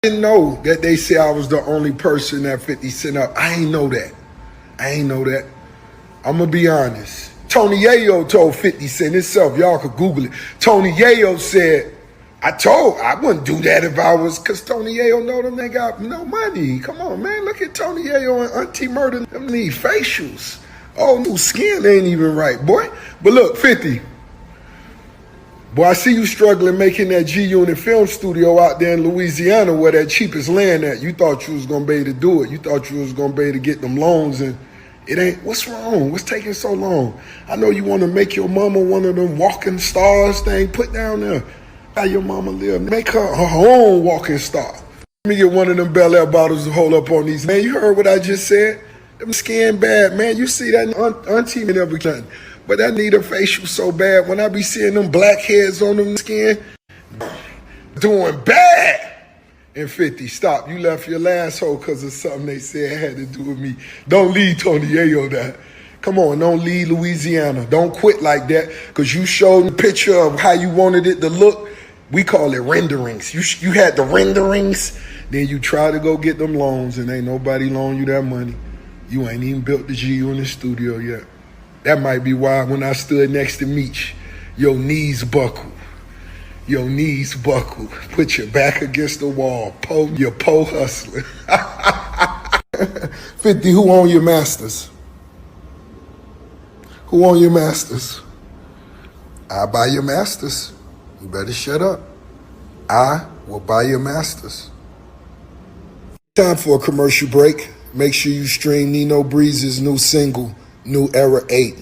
didn't know that they say I was the only person that 50 Cent up. I ain't know that. I ain't know that. I'm going to be honest. Tony Yayo told 50 Cent himself. Y'all could Google it. Tony Yayo said, I wouldn't do that if I was, because Tony Yayo know them, they got no money. Come on, man. Look at Tony Yayo and Auntie Murder. Them need facials. Oh, new skin ain't even right, boy. But look, 50. Boy, I see you struggling making that G-Unit film studio out there in Louisiana where that cheapest land at. You thought you was going to be able to do it. You thought you was going to be able to get them loans, and it ain't. What's wrong? What's taking so long? I know you want to make your mama one of them walking stars thing. Put down there how your mama live. Make her own walking star. Let me get one of them Bel Air bottles to hold up on these. Man, you heard what I just said? Them skin bad, man. You see that auntie and everything. But I need a facial so bad. When I be seeing them blackheads on them skin, doing bad. And 50, stop. You left your last hole because of something they said had to do with me. Don't leave Tony Yayo that. Come on, don't leave Louisiana. Don't quit like that because you showed the picture of how you wanted it to look. We call it renderings. You had the renderings, then you try to go get them loans and ain't nobody loan you that money. You ain't even built the GU in the studio yet. That might be why when I stood next to Meech, your knees buckled. Your knees buckled. Put your back against the wall. You're hustling. 50, who own your masters? Who own your masters? I buy your masters. You better shut up. I will buy your masters. Time for a commercial break. Make sure you stream Nino Breeze's new single, New Era 8.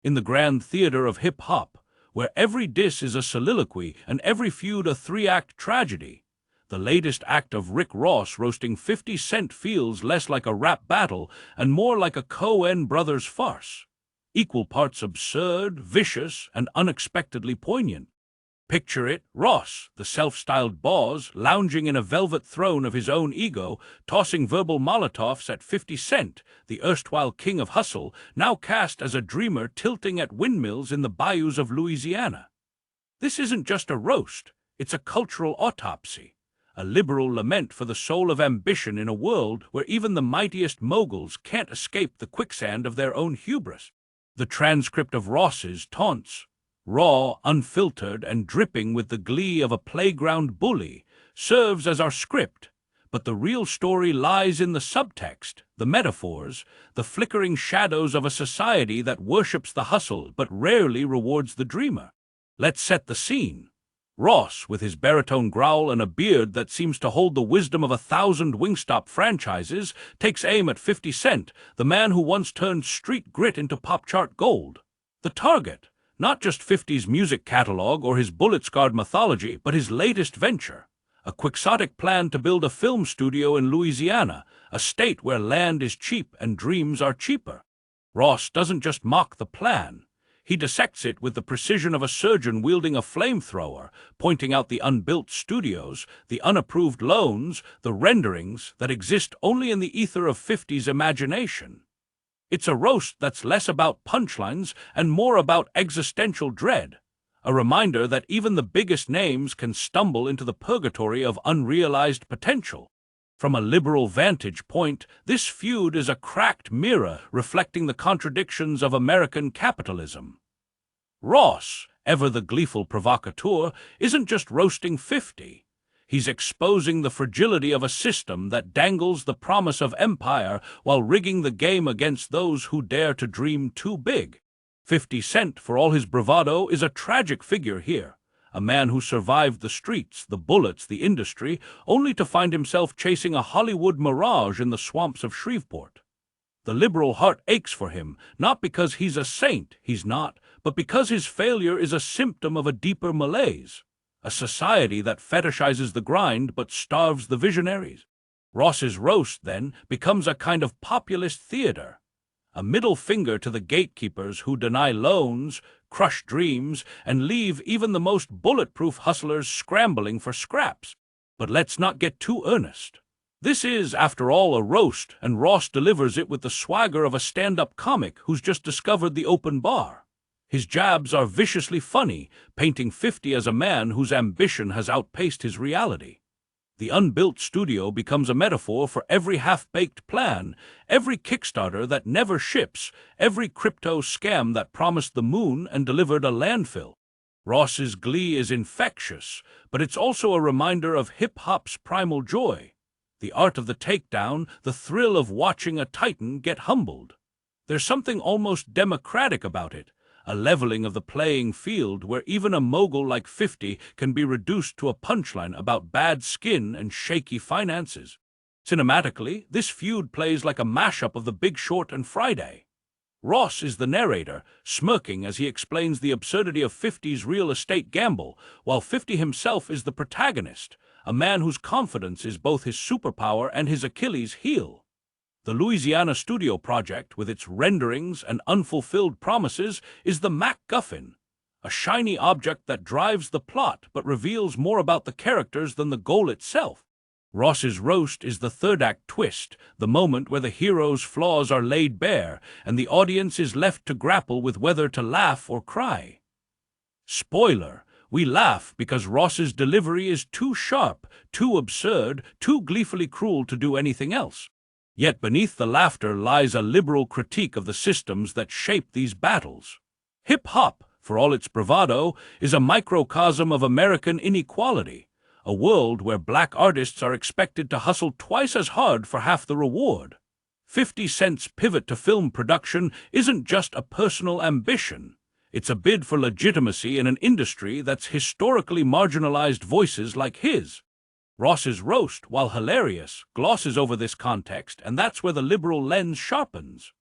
In the grand theater of hip-hop, where every diss is a soliloquy and every feud a three-act tragedy, the latest act of Rick Ross roasting 50 Cent feels less like a rap battle and more like a Coen brothers farce. Equal parts absurd, vicious, and unexpectedly poignant. Picture it, Ross, the self-styled boss, lounging in a velvet throne of his own ego, tossing verbal Molotovs at 50 Cent, the erstwhile king of hustle, now cast as a dreamer tilting at windmills in the bayous of Louisiana. This isn't just a roast, it's a cultural autopsy, a liberal lament for the soul of ambition in a world where even the mightiest moguls can't escape the quicksand of their own hubris. The transcript of Ross's taunts, raw, unfiltered, and dripping with the glee of a playground bully, serves as our script, but the real story lies in the subtext, the metaphors, the flickering shadows of a society that worships the hustle but rarely rewards the dreamer. Let's set the scene. Ross, with his baritone growl and a beard that seems to hold the wisdom of 1,000 Wingstop franchises, takes aim at 50 Cent, the man who once turned street grit into pop chart gold. The target, not just 50's music catalog or his bullet-scarred mythology, but his latest venture, a quixotic plan to build a film studio in Louisiana, a state where land is cheap and dreams are cheaper. Ross doesn't just mock the plan. He dissects it with the precision of a surgeon wielding a flamethrower, pointing out the unbuilt studios, the unapproved loans, the renderings that exist only in the ether of 50's imagination. It's a roast that's less about punchlines and more about existential dread, a reminder that even the biggest names can stumble into the purgatory of unrealized potential. From a liberal vantage point, this feud is a cracked mirror reflecting the contradictions of American capitalism. Ross, ever the gleeful provocateur, isn't just roasting 50. He's exposing the fragility of a system that dangles the promise of empire while rigging the game against those who dare to dream too big. 50 Cent, for all his bravado, is a tragic figure here. A man who survived the streets, the bullets, the industry, only to find himself chasing a Hollywood mirage in the swamps of Shreveport. The liberal heart aches for him, not because he's a saint, he's not, but because his failure is a symptom of a deeper malaise. A society that fetishizes the grind but starves the visionaries. Ross's roast, then, becomes a kind of populist theater. A middle finger to the gatekeepers who deny loans, crush dreams, and leave even the most bulletproof hustlers scrambling for scraps. But let's not get too earnest. This is, after all, a roast, and Ross delivers it with the swagger of a stand-up comic who's just discovered the open bar. His jabs are viciously funny, painting 50 as a man whose ambition has outpaced his reality. The unbuilt studio becomes a metaphor for every half-baked plan, every Kickstarter that never ships, every crypto scam that promised the moon and delivered a landfill. Ross's glee is infectious, but it's also a reminder of hip-hop's primal joy. The art of the takedown, the thrill of watching a titan get humbled. There's something almost democratic about it, a leveling of the playing field where even a mogul like 50 can be reduced to a punchline about bad skin and shaky finances. Cinematically, this feud plays like a mashup of The Big Short and Friday. Ross is the narrator, smirking as he explains the absurdity of 50's real estate gamble, while 50 himself is the protagonist, a man whose confidence is both his superpower and his Achilles heel. The Louisiana studio project, with its renderings and unfulfilled promises, is the MacGuffin, a shiny object that drives the plot but reveals more about the characters than the goal itself. Ross's roast is the third-act twist, the moment where the hero's flaws are laid bare and the audience is left to grapple with whether to laugh or cry. Spoiler: we laugh because Ross's delivery is too sharp, too absurd, too gleefully cruel to do anything else. Yet beneath the laughter lies a liberal critique of the systems that shape these battles. Hip-hop, for all its bravado, is a microcosm of American inequality, a world where black artists are expected to hustle twice as hard for half the reward. 50 Cent's pivot to film production isn't just a personal ambition. It's a bid for legitimacy in an industry that's historically marginalized voices like his. Ross's roast, while hilarious, glosses over this context, and that's where the liberal lens sharpens.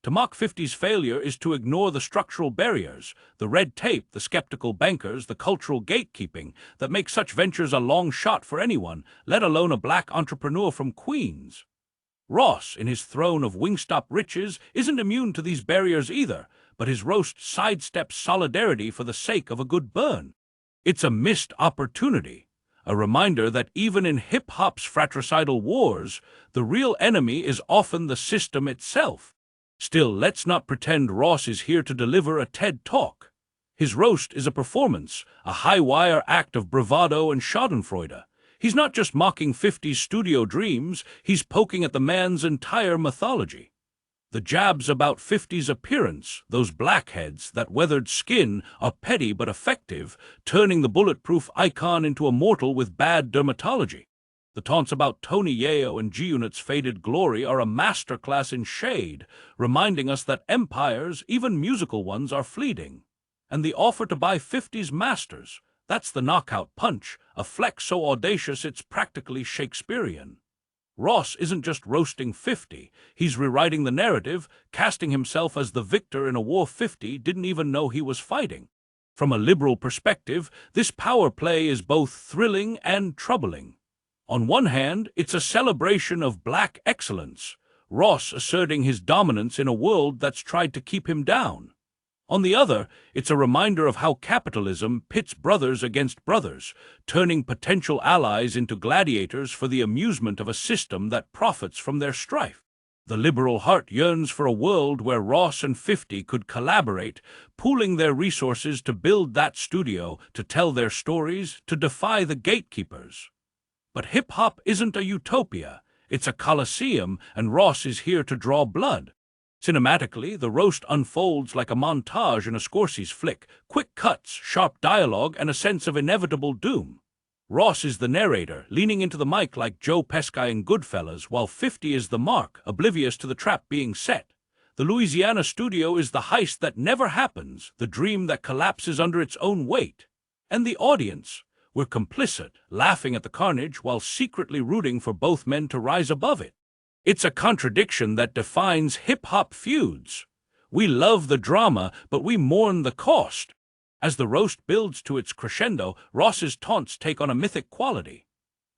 To mock 50's failure is to ignore the structural barriers, the red tape, the skeptical bankers, the cultural gatekeeping that make such ventures a long shot for anyone, let alone a black entrepreneur from Queens. Ross, in his throne of Wingstop riches, isn't immune to these barriers either, but his roast sidesteps solidarity for the sake of a good burn. It's a missed opportunity. A reminder that even in hip-hop's fratricidal wars, the real enemy is often the system itself. Still, let's not pretend Ross is here to deliver a TED Talk. His roast is a performance, a high-wire act of bravado and schadenfreude. He's not just mocking 50's studio dreams, he's poking at the man's entire mythology. The jabs about 50's appearance, those blackheads, that weathered skin, are petty but effective, turning the bulletproof icon into a mortal with bad dermatology. The taunts about Tony Yayo and G-Unit's faded glory are a masterclass in shade, reminding us that empires, even musical ones, are fleeting. And the offer to buy 50's masters, that's the knockout punch, a flex so audacious it's practically Shakespearean. Ross isn't just roasting 50, he's rewriting the narrative, casting himself as the victor in a war 50 didn't even know he was fighting. From a liberal perspective, this power play is both thrilling and troubling. On one hand, it's a celebration of black excellence, Ross asserting his dominance in a world that's tried to keep him down. On the other, it's a reminder of how capitalism pits brothers against brothers, turning potential allies into gladiators for the amusement of a system that profits from their strife. The liberal heart yearns for a world where Ross and 50 could collaborate, pooling their resources to build that studio, to tell their stories, to defy the gatekeepers. But hip-hop isn't a utopia, it's a coliseum, and Ross is here to draw blood. Cinematically, the roast unfolds like a montage in a Scorsese flick, quick cuts, sharp dialogue, and a sense of inevitable doom. Ross is the narrator, leaning into the mic like Joe Pesci in Goodfellas, while 50 is the mark, oblivious to the trap being set. The Louisiana studio is the heist that never happens, the dream that collapses under its own weight. And the audience, we're complicit, laughing at the carnage while secretly rooting for both men to rise above it. It's a contradiction that defines hip-hop feuds. We love the drama, but we mourn the cost. As the roast builds to its crescendo, Ross's taunts take on a mythic quality.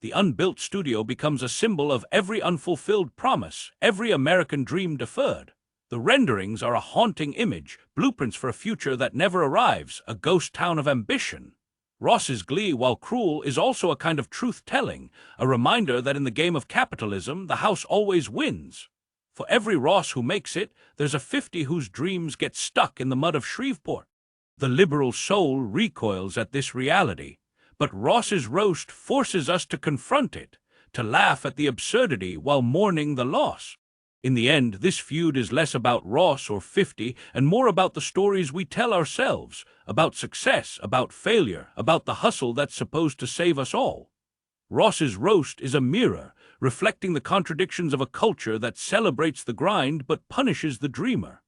The unbuilt studio becomes a symbol of every unfulfilled promise, every American dream deferred. The renderings are a haunting image, blueprints for a future that never arrives, a ghost town of ambition. Ross's glee, while cruel, is also a kind of truth-telling, a reminder that in the game of capitalism, the house always wins. For every Ross who makes it, there's a 50 whose dreams get stuck in the mud of Shreveport. The liberal soul recoils at this reality, But Ross's roast forces us to confront it, to laugh at the absurdity while mourning the loss. In the end, this feud is less about Ross or 50 and more about the stories we tell ourselves, about success, about failure, about the hustle that's supposed to save us all. Ross's roast is a mirror, reflecting the contradictions of a culture that celebrates the grind but punishes the dreamer.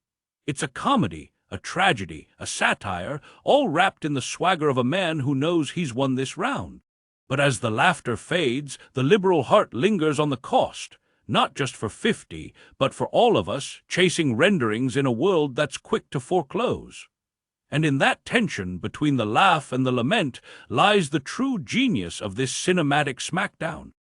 It's a comedy, a tragedy, a satire, all wrapped in the swagger of a man who knows he's won this round. But as the laughter fades, the liberal heart lingers on the cost, not just for 50, but for all of us chasing renderings in a world that's quick to foreclose. And in that tension between the laugh and the lament lies the true genius of this cinematic smackdown.